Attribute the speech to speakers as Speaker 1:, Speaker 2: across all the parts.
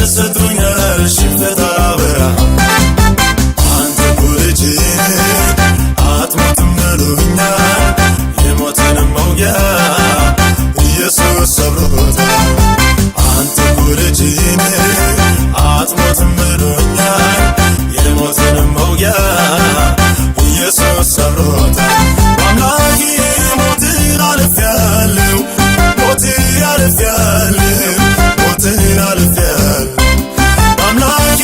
Speaker 1: ሰጥቶኛል ሽንፈት አላበራ አንተ እኮ ልጅ አትሞትም ብሎኛል የሞትን መውጊያ ኢየሱስ ሰብሮታል አንተ እኮ ልጅ አትሞትም ብሎኛል የሞትን መውጊያ ኢየሱስ ሰብሮታል አምላኬ ሞትን አልፌአለሁ ሞትን አልፌአለሁ ሞትን አልፌአለሁ አምላኬ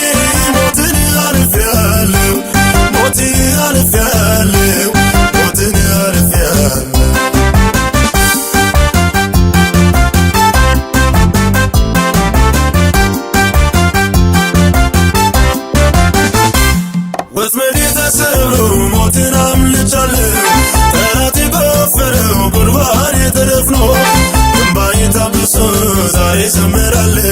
Speaker 1: ሞትን አልፌአለሁ ሞትን አልፌአለሁ ሞትን አልፌአለሁ ወጥመዴ ተሰብሮ ሞትን አምልጫለሁ ጠላቴ በወፈረው ጉድጓዴ ተደፍኖ እንባዬ ታብሶ ዛሬ ዘምራለሁ